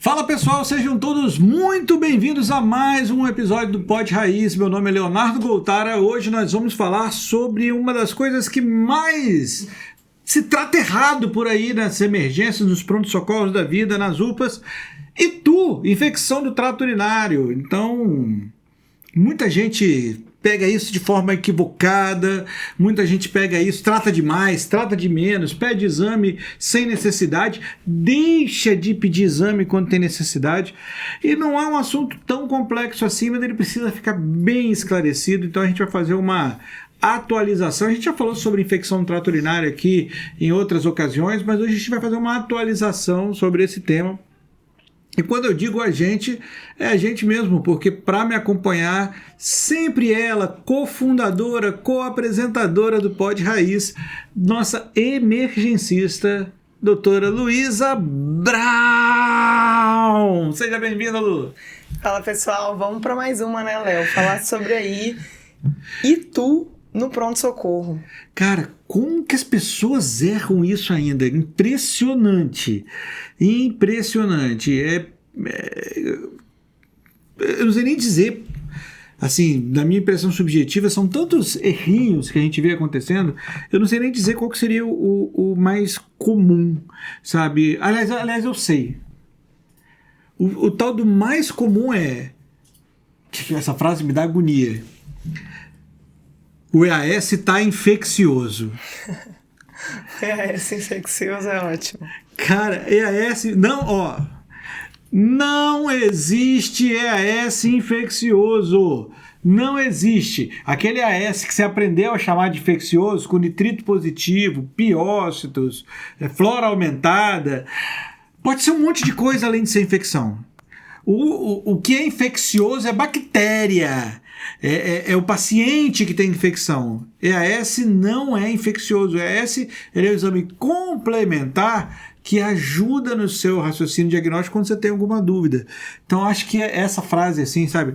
Fala pessoal, sejam todos muito bem-vindos a mais um episódio do Pod Raiz. Meu nome é Leonardo Goltara. Hoje nós vamos falar sobre uma das coisas que mais se trata errado por aí nas emergências, nos prontos-socorros da vida, nas UPAs. Infecção do trato urinário. Então, muita gente pega isso de forma equivocada, muita gente pega isso, trata de mais, trata de menos, pede exame sem necessidade, deixa de pedir exame quando tem necessidade, e não é um assunto tão complexo assim, mas ele precisa ficar bem esclarecido. Então a gente vai fazer uma atualização. A gente já falou sobre infecção do trato urinário aqui em outras ocasiões, mas hoje a gente vai fazer uma atualização sobre esse tema. E quando eu digo a gente, é a gente mesmo, porque para me acompanhar, sempre ela, cofundadora, co-apresentadora do Pod Raiz, nossa emergencista, doutora Luísa Brown. Seja bem-vinda, Lu. Fala, pessoal. Vamos para mais uma, né, Léo? Falar sobre aí no pronto-socorro. Cara, como que as pessoas erram isso ainda? Impressionante. Eu não sei nem dizer, assim, na minha impressão subjetiva, são tantos errinhos que a gente vê acontecendo, eu não sei nem dizer qual que seria o mais comum, sabe? Aliás, eu sei. O tal do mais comum é... Essa frase me dá agonia. O EAS está infeccioso. EAS infeccioso é ótimo. Cara, EAS... Não existe EAS infeccioso. Não existe. Aquele EAS que você aprendeu a chamar de infeccioso, com nitrito positivo, piócitos, flora aumentada, pode ser um monte de coisa além de ser infecção. O que é infeccioso é bactéria. É o paciente que tem infecção. EAS não é infeccioso. EAS ele é um exame complementar que ajuda no seu raciocínio diagnóstico quando você tem alguma dúvida. Então, acho que essa frase assim, sabe?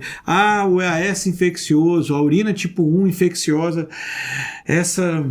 O EAS infeccioso, a urina tipo 1 infecciosa, essa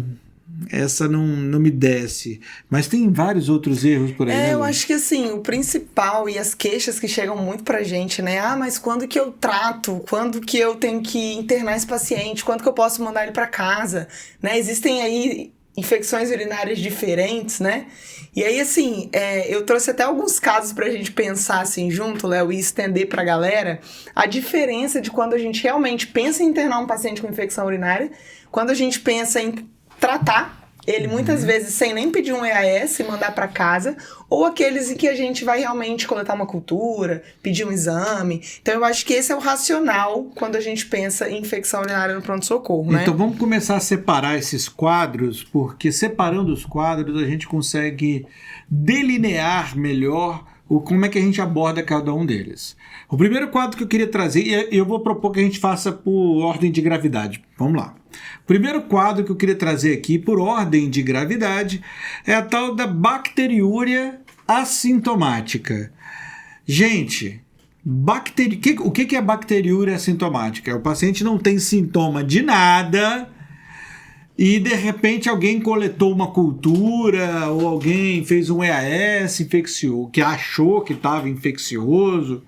não me desce. Mas tem vários outros erros por aí, né? Eu acho que assim, o principal e as queixas que chegam muito pra gente, né? Mas quando que eu trato? Quando que eu tenho que internar esse paciente? Quando que eu posso mandar ele pra casa? Né? Existem aí infecções urinárias diferentes, né? E aí, assim, eu trouxe até alguns casos pra gente pensar assim junto, Léo, e estender pra galera a diferença de quando a gente realmente pensa em internar um paciente com infecção urinária, quando a gente pensa em tratar ele muitas vezes sem nem pedir um EAS e mandar para casa, ou aqueles em que a gente vai realmente coletar uma cultura, pedir um exame. Então eu acho que esse é o racional quando a gente pensa em infecção urinária no pronto-socorro, né? Então vamos começar a separar esses quadros, porque separando os quadros a gente consegue delinear melhor como é que a gente aborda cada um deles. O primeiro quadro que eu queria trazer, e eu vou propor que a gente faça por ordem de gravidade. Vamos lá. O primeiro quadro que eu queria trazer aqui, por ordem de gravidade, é a tal da bacteriúria assintomática. Gente, o que é bacteriúria assintomática? O paciente não tem sintoma de nada e, de repente, alguém coletou uma cultura ou alguém fez um EAS infeccioso, que achou que estava infeccioso,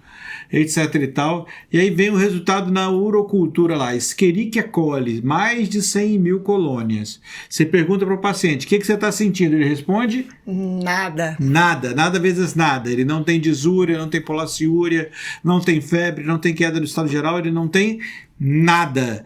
etc e tal. E aí vem o resultado na urocultura lá, Escherichia coli, mais de 100 mil colônias. Você pergunta para o paciente, o que você está sentindo? Ele responde? Nada. Nada vezes nada. Ele não tem disúria, não tem polaciúria, não tem febre, não tem queda no estado geral, ele não tem nada.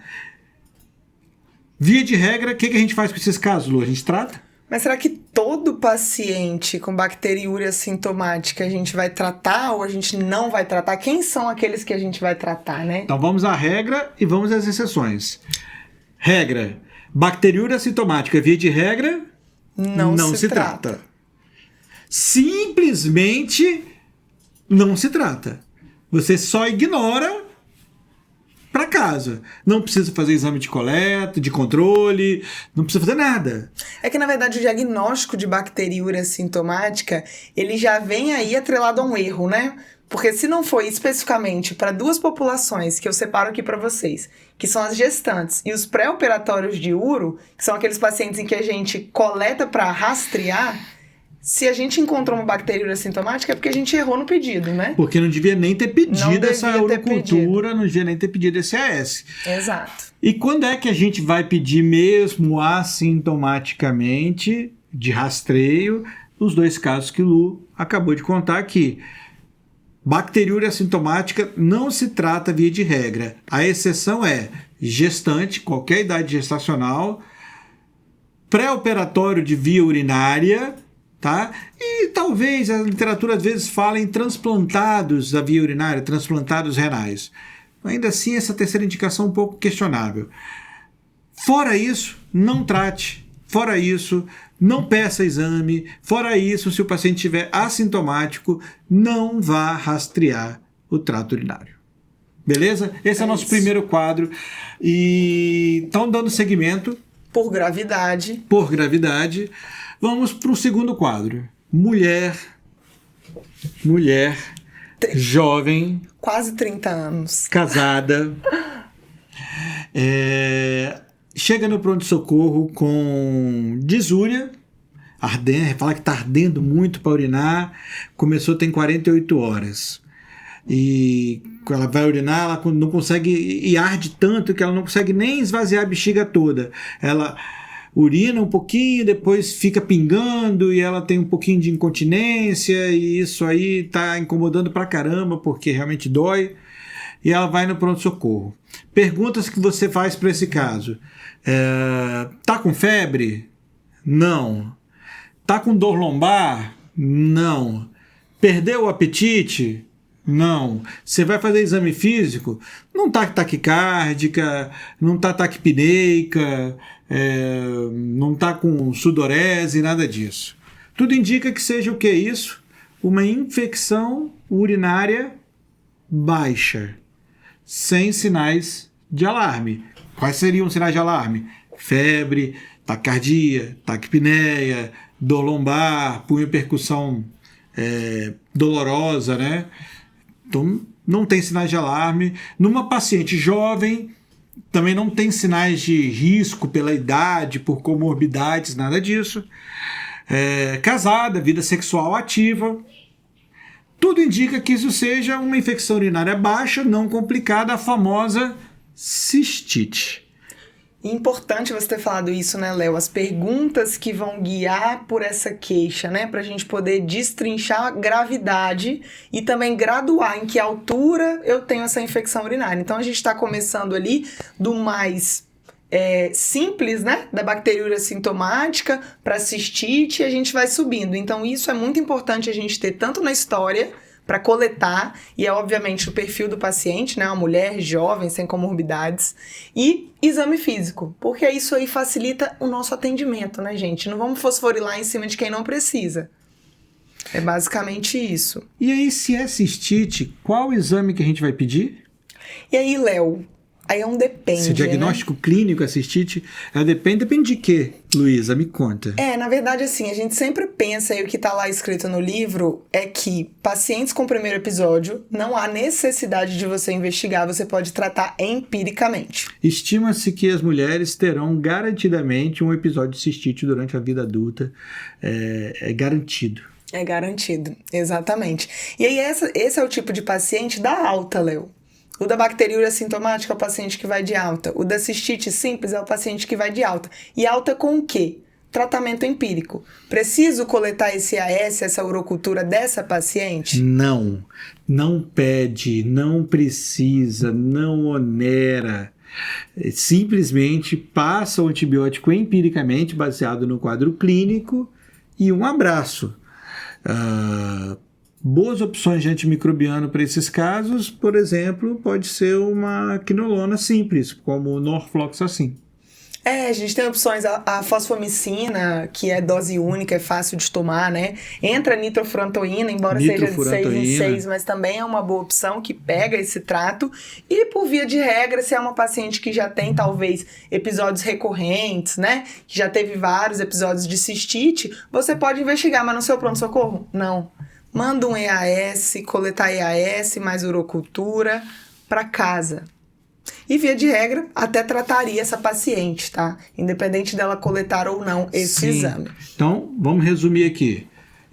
Via de regra, o que a gente faz com esses casos, Lu? A gente trata? Mas será que todo paciente com bacteriúria sintomática a gente vai tratar ou a gente não vai tratar? Quem são aqueles que a gente vai tratar, né? Então vamos à regra e vamos às exceções. Regra, bacteriúria sintomática, via de regra, não se trata. Simplesmente não se trata. Você só ignora para casa. Não precisa fazer exame de coleta, de controle, não precisa fazer nada. É que, na verdade, o diagnóstico de bacteriúria sintomática, ele já vem aí atrelado a um erro, né? Porque se não foi especificamente para duas populações que eu separo aqui para vocês, que são as gestantes e os pré-operatórios de uro, que são aqueles pacientes em que a gente coleta para rastrear, Se a gente encontrou uma bacteriúria sintomática, é porque a gente errou no pedido, né? Porque não devia nem ter pedido essa devia ter urocultura, não devia nem ter pedido esse AS. Exato. E quando é que a gente vai pedir mesmo assintomaticamente, de rastreio, os 2 casos que o Lu acabou de contar aqui? Bacteriúria assintomática não se trata via de regra. A exceção é gestante, qualquer idade gestacional, pré-operatório de via urinária, tá? E talvez a literatura às vezes fala em transplantados da via urinária, transplantados renais. Ainda assim, essa terceira indicação é um pouco questionável. Fora isso, não trate. Fora isso, não peça exame. Fora isso, se o paciente estiver assintomático, não vá rastrear o trato urinário. Beleza? Esse é o nosso primeiro quadro. E então, dando seguimento. Por gravidade. Vamos para o segundo quadro. Mulher, jovem. Quase 30 anos. Casada. Chega no pronto-socorro com disúria, fala que está ardendo muito para urinar, começou tem 48 horas. E ela vai urinar, ela não consegue, e arde tanto que ela não consegue nem esvaziar a bexiga toda. Ela urina um pouquinho, depois fica pingando e ela tem um pouquinho de incontinência e isso aí está incomodando pra caramba porque realmente dói. E ela vai no pronto-socorro. Perguntas que você faz para esse caso. Tá com febre? Não. Tá com dor lombar? Não. Perdeu o apetite? Não. Você vai fazer exame físico? Não tá taquicárdica, não tá taquipneica, não tá com sudorese, nada disso. Tudo indica que seja o que é isso? Uma infecção urinária baixa, sem sinais de alarme. Quais seriam os sinais de alarme? Febre, taquicardia, taquipneia, dor lombar, punho percussão dolorosa, né? Então, não tem sinais de alarme. Numa paciente jovem, também não tem sinais de risco pela idade, por comorbidades, nada disso. Casada, vida sexual ativa. Tudo indica que isso seja uma infecção urinária baixa, não complicada, a famosa cistite. Importante você ter falado isso, né, Léo? As perguntas que vão guiar por essa queixa, né? Pra gente poder destrinchar a gravidade e também graduar em que altura eu tenho essa infecção urinária. Então, a gente tá começando ali do mais simples, né? Da bacteriúria sintomática para cistite e a gente vai subindo. Então, isso é muito importante a gente ter tanto na história para coletar, e obviamente o perfil do paciente, né, uma mulher jovem, sem comorbidades, e exame físico, porque isso aí facilita o nosso atendimento, né, gente? Não vamos fosforilar em cima de quem não precisa. É basicamente isso. E aí, se é cistite, qual o exame que a gente vai pedir? E aí, Léo, aí é um depende, se o diagnóstico clínico é cistite, depende de quê, Luísa? Me conta. Na verdade, assim, a gente sempre pensa, e o que tá lá escrito no livro, é que pacientes com primeiro episódio, não há necessidade de você investigar, você pode tratar empiricamente. Estima-se que as mulheres terão garantidamente um episódio de cistite durante a vida adulta. É garantido. É garantido, exatamente. E aí, esse é o tipo de paciente da alta, Léo. O da bacteriúria sintomática é o paciente que vai de alta. O da cistite simples é o paciente que vai de alta. E alta com o quê? Tratamento empírico. Preciso coletar esse AS, essa urocultura dessa paciente? Não. Não pede, não precisa, não onera. Simplesmente passa o antibiótico empiricamente, baseado no quadro clínico, e um abraço. Boas opções de antimicrobiano para esses casos, por exemplo, pode ser uma quinolona simples, como o norfloxacin. A gente tem opções, a fosfomicina, que é dose única, é fácil de tomar, né? Entra a nitrofurantoína, embora seja de 6 em 6, mas também é uma boa opção que pega esse trato. E por via de regra, se é uma paciente que já tem, talvez, episódios recorrentes, né? Que já teve vários episódios de cistite, você pode investigar, mas no seu pronto-socorro? Não. Manda um EAS, coletar EAS mais urocultura para casa. E, via de regra, até trataria essa paciente, tá? Independente dela coletar ou não esse exame. Então, vamos resumir aqui.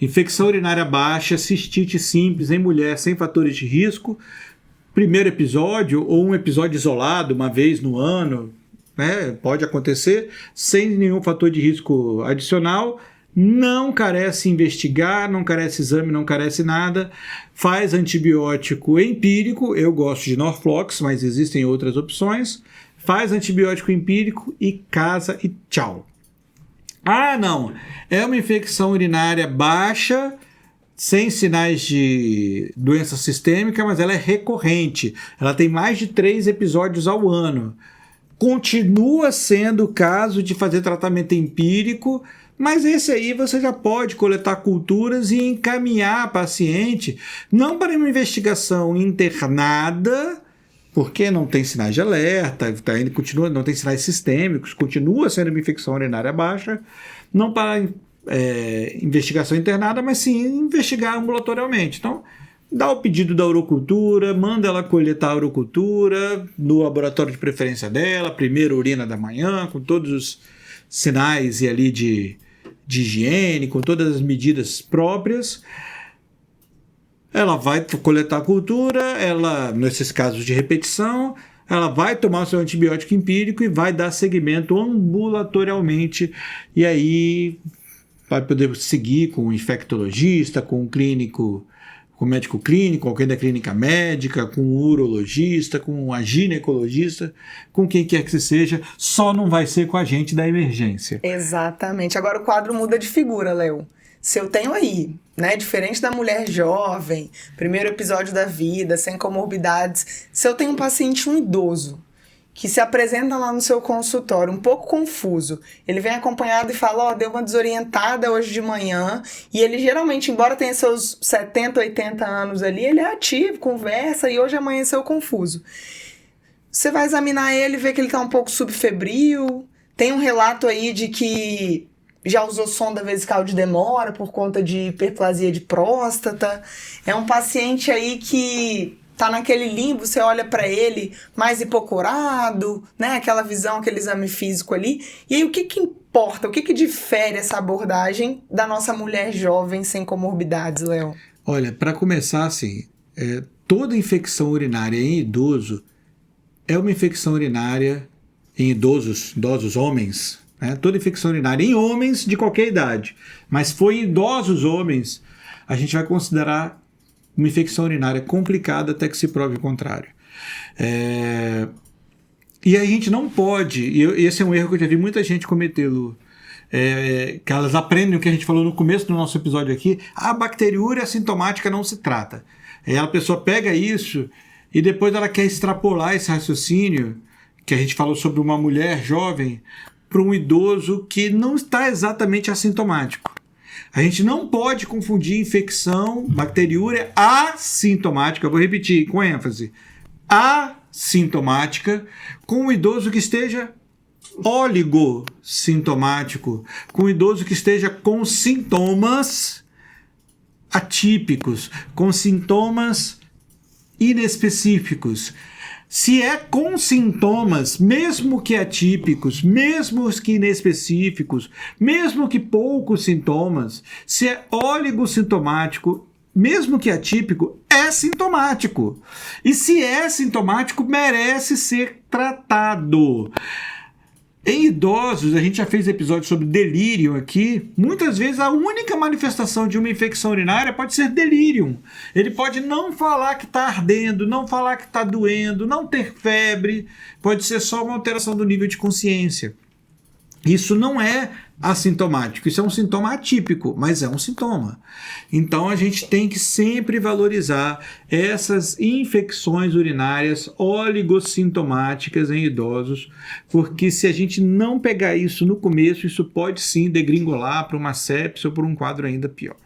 Infecção urinária baixa, cistite simples em mulher sem fatores de risco. Primeiro episódio ou um episódio isolado, uma vez no ano, né? Pode acontecer, sem nenhum fator de risco adicional. Não carece investigar, não carece exame, não carece nada. Faz antibiótico empírico, eu gosto de Norflox, mas existem outras opções. Faz antibiótico empírico e casa e tchau. Ah, não, é uma infecção urinária baixa, sem sinais de doença sistêmica, mas ela é recorrente. Ela tem mais de 3 episódios ao ano. Continua sendo o caso de fazer tratamento empírico, mas esse aí você já pode coletar culturas e encaminhar a paciente, não para uma investigação internada, porque não tem sinais de alerta, ainda continua, não tem sinais sistêmicos, continua sendo uma infecção urinária baixa, não para investigação internada, mas sim investigar ambulatorialmente. Então, dá o pedido da urocultura, manda ela coletar a urocultura no laboratório de preferência dela, primeira urina da manhã, com todos os sinais e ali de higiene, com todas as medidas próprias. Ela vai coletar a cultura, ela, nesses casos de repetição, ela vai tomar o seu antibiótico empírico e vai dar seguimento ambulatorialmente. E aí vai poder seguir com o infectologista, com o clínico, com o médico clínico, alguém da clínica médica, com o urologista, com a ginecologista, com quem quer que seja, só não vai ser com a gente da emergência. Exatamente. Agora o quadro muda de figura, Léo. Se eu tenho aí, né, diferente da mulher jovem, primeiro episódio da vida, sem comorbidades, se eu tenho um paciente, um idoso, que se apresenta lá no seu consultório um pouco confuso, ele vem acompanhado e fala, deu uma desorientada hoje de manhã, e ele geralmente, embora tenha seus 70, 80 anos ali, ele é ativo, conversa, e hoje amanheceu confuso. Você vai examinar ele, ver que ele está um pouco subfebril, tem um relato aí de que já usou sonda vesical de demora por conta de hiperplasia de próstata, é um paciente aí que tá naquele limbo, você olha para ele mais hipocorado, né? Aquela visão, aquele exame físico ali. E aí o que importa, o que difere essa abordagem da nossa mulher jovem sem comorbidades, Léo? Olha, para começar assim, toda infecção urinária em idoso é uma infecção urinária em idosos homens, né? Toda infecção urinária em homens de qualquer idade, mas foi em idosos homens, a gente vai considerar uma infecção urinária complicada até que se prove o contrário. E a gente não pode, e esse é um erro que eu já vi muita gente cometer, Lu, que elas aprendem o que a gente falou no começo do nosso episódio aqui, a bacteriúria assintomática não se trata. A pessoa pega isso e depois ela quer extrapolar esse raciocínio, que a gente falou sobre uma mulher jovem, para um idoso que não está exatamente assintomático. A gente não pode confundir infecção bacteriúria assintomática, eu vou repetir com ênfase, assintomática, com um idoso que esteja oligossintomático, com um idoso que esteja com sintomas atípicos, com sintomas inespecíficos. Se é com sintomas, mesmo que atípicos, mesmo que inespecíficos, mesmo que poucos sintomas, se é oligossintomático, mesmo que atípico, é sintomático. E se é sintomático, merece ser tratado. Em idosos, a gente já fez episódio sobre delírio aqui, muitas vezes a única manifestação de uma infecção urinária pode ser delírio. Ele pode não falar que está ardendo, não falar que está doendo, não ter febre, pode ser só uma alteração do nível de consciência. Isso não é assintomático, isso é um sintoma atípico, mas é um sintoma. Então a gente tem que sempre valorizar essas infecções urinárias oligossintomáticas em idosos, porque se a gente não pegar isso no começo, isso pode sim degringolar para uma sepse ou para um quadro ainda pior.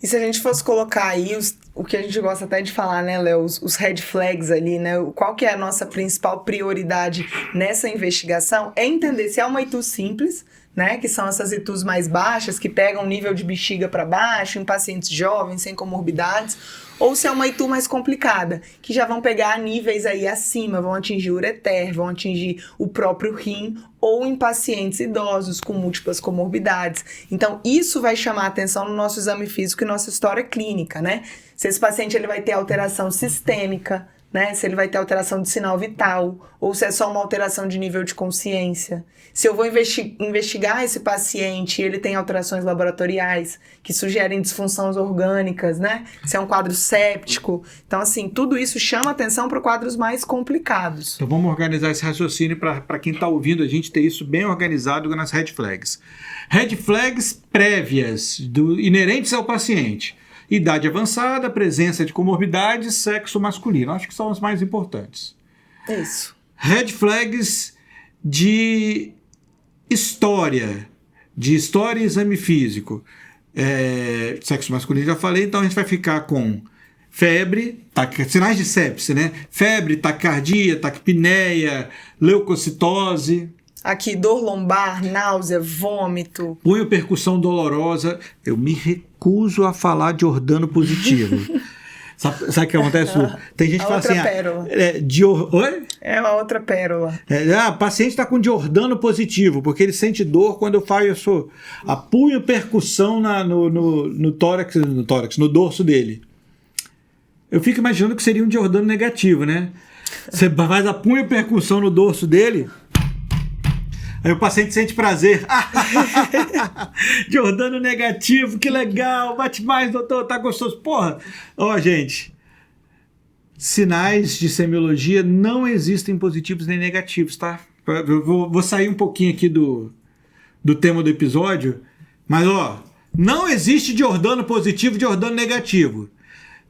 E se a gente fosse colocar aí o que a gente gosta até de falar, né, Léo, os red flags ali, né, qual que é a nossa principal prioridade nessa investigação, é entender se é uma ITU simples, né? Que são essas ITUs mais baixas, que pegam o nível de bexiga para baixo, em pacientes jovens, sem comorbidades, ou se é uma ITU mais complicada, que já vão pegar níveis aí acima, vão atingir o ureter, vão atingir o próprio rim, ou em pacientes idosos com múltiplas comorbidades. Então, isso vai chamar a atenção no nosso exame físico e nossa história clínica, né? Se esse paciente ele vai ter alteração sistêmica, né? Se ele vai ter alteração de sinal vital, ou se é só uma alteração de nível de consciência. Se eu vou investigar esse paciente e ele tem alterações laboratoriais que sugerem disfunções orgânicas, né? Se é um quadro séptico. Então, assim, tudo isso chama atenção para quadros mais complicados. Então vamos organizar esse raciocínio para quem está ouvindo a gente ter isso bem organizado nas red flags. Red flags prévias, inerentes ao paciente. Idade avançada, presença de comorbidades, sexo masculino. Acho que são as mais importantes. Isso. Red flags de história e exame físico. Sexo masculino já falei, então a gente vai ficar com febre, sinais de sepse, né? Febre, taquicardia, taquipneia, leucocitose. Aqui, dor lombar, náusea, vômito. Punho percussão dolorosa. Eu me recuso a falar de Giordano positivo. Sabe o que acontece? Tem gente que fala assim... pérola. Oi? É uma outra pérola. O paciente está com Giordano positivo, porque ele sente dor quando eu faço a punho percussão no tórax, no dorso dele. Eu fico imaginando que seria um Giordano negativo, né? Você faz a punho percussão no dorso dele... Aí o paciente sente prazer. Giordano negativo, que legal. Bate mais, doutor, tá gostoso. Porra. Gente. Sinais de semiologia não existem positivos nem negativos, tá? Eu vou sair um pouquinho aqui do tema do episódio. Mas, não existe Giordano positivo e Giordano negativo.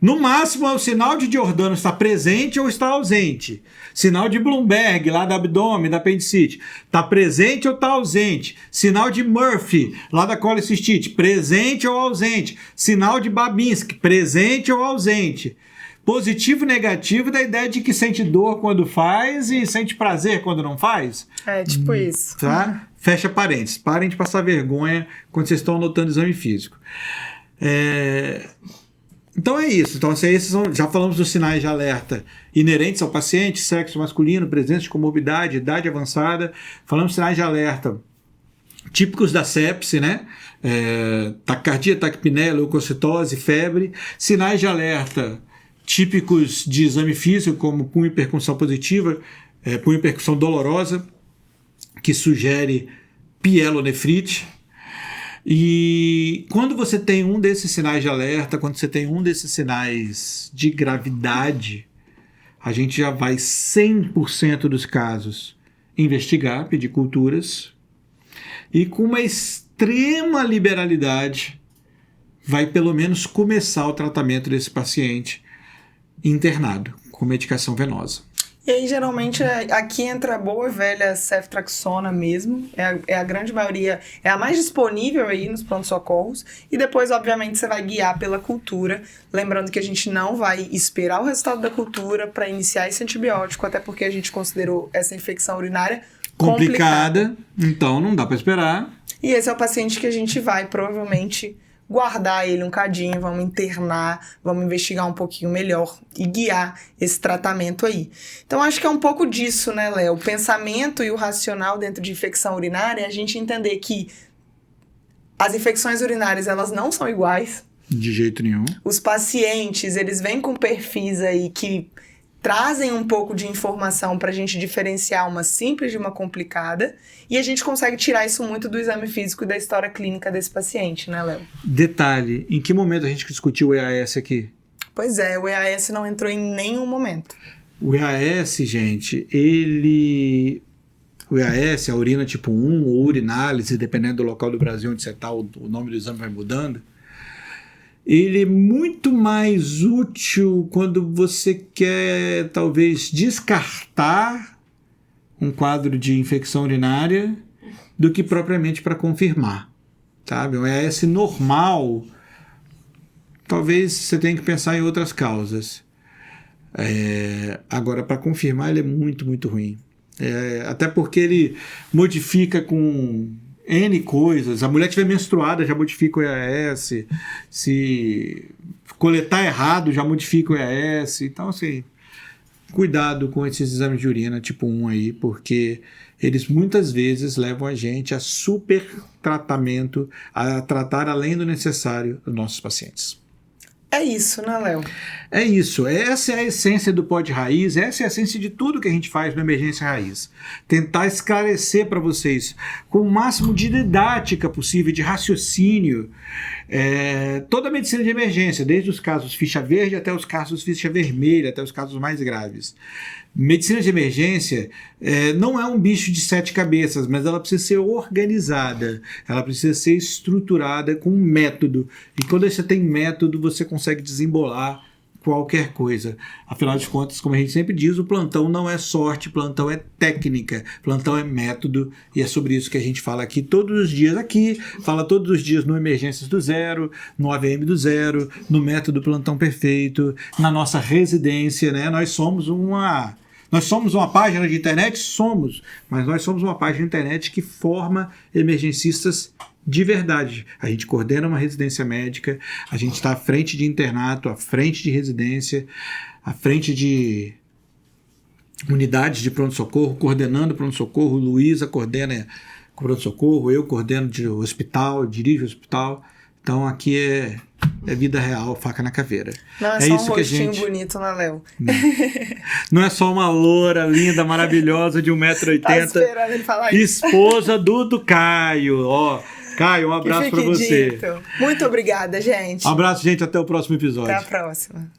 No máximo, o sinal de Giordano está presente ou está ausente. Sinal de Bloomberg, lá do abdômen, da apendicite, está presente ou está ausente. Sinal de Murphy, lá da colicistite, presente ou ausente. Sinal de Babinski, presente ou ausente. Positivo e negativo da ideia de que sente dor quando faz e sente prazer quando não faz. Tipo isso. Tá? Fecha parênteses. Parem de passar vergonha quando vocês estão anotando o exame físico. Então é isso. Então, já falamos dos sinais de alerta inerentes ao paciente, sexo masculino, presença de comorbidade, idade avançada. Falamos de sinais de alerta típicos da sepse, né? Taquicardia, taquipneia, leucocitose, febre. Sinais de alerta típicos de exame físico, como punho e percussão positiva, punho e percussão dolorosa, que sugere pielonefrite. E quando você tem um desses sinais de alerta, quando você tem um desses sinais de gravidade, a gente já vai 100% dos casos investigar, pedir culturas, e com uma extrema liberalidade vai pelo menos começar o tratamento desse paciente internado com medicação venosa. E aí, geralmente, aqui entra a boa e velha ceftriaxona mesmo. É a grande maioria, é a mais disponível aí nos pronto-socorros. E depois, obviamente, você vai guiar pela cultura. Lembrando que a gente não vai esperar o resultado da cultura para iniciar esse antibiótico, até porque a gente considerou essa infecção urinária complicada. Então não dá para esperar. E esse é o paciente que a gente vai, provavelmente, guardar ele um cadinho, vamos internar, vamos investigar um pouquinho melhor e guiar esse tratamento aí. Então, acho que é um pouco disso, né, Léo? O pensamento e o racional dentro de infecção urinária é a gente entender que as infecções urinárias, elas não são iguais. De jeito nenhum. Os pacientes, eles vêm com perfis aí que trazem um pouco de informação para a gente diferenciar uma simples de uma complicada, e a gente consegue tirar isso muito do exame físico e da história clínica desse paciente, né, Léo? Detalhe, em que momento a gente discutiu o EAS aqui? Pois é, o EAS não entrou em nenhum momento. O EAS, gente, o EAS, a urina tipo 1 ou urinálise, dependendo do local do Brasil onde você está, o nome do exame vai mudando. Ele é muito mais útil quando você quer, talvez, descartar um quadro de infecção urinária do que propriamente para confirmar, sabe? Um EAS normal, talvez você tenha que pensar em outras causas. Agora, para confirmar, ele é muito, muito ruim. Até porque ele modifica com N coisas. A mulher estiver menstruada, já modifica o EAS. Se coletar errado, já modifica o EAS. Então, assim, cuidado com esses exames de urina tipo 1 aí, porque eles muitas vezes levam a gente a super tratamento, a tratar além do necessário os nossos pacientes. É isso, né, Léo? É isso. Essa é a essência do Pod Raiz, essa é a essência de tudo que a gente faz no Emergência Raiz. Tentar esclarecer para vocês, com o máximo de didática possível, de raciocínio, toda a medicina de emergência, desde os casos ficha verde até os casos ficha vermelha, até os casos mais graves. Medicina de emergência não é um bicho de 7 cabeças, mas ela precisa ser organizada, ela precisa ser estruturada com um método. E quando você tem método, você consegue desembolar qualquer coisa. Afinal de contas, como a gente sempre diz, o plantão não é sorte, plantão é técnica, plantão é método, e é sobre isso que a gente fala aqui todos os dias fala todos os dias no Emergências do Zero, no AVM do Zero, no método Plantão Perfeito, na nossa residência, né? Nós somos uma página de internet? Somos, mas nós somos uma página de internet que forma emergencistas de verdade. A gente coordena uma residência médica, a gente está à frente de internato, à frente de residência, à frente de unidades de pronto-socorro, coordenando pronto-socorro. Luísa coordena pronto-socorro, eu coordeno de hospital, dirijo o hospital. Então aqui é vida real, faca na caveira. Não é só isso um rostinho bonito, né, Léo? Não é só uma loura linda, maravilhosa de 1,80m. Tá esperando ele falar isso. Esposa do Caio. Ó, Caio, um abraço pra você. Dito. Muito obrigada, gente. Um abraço, gente. Até o próximo episódio. Até a próxima.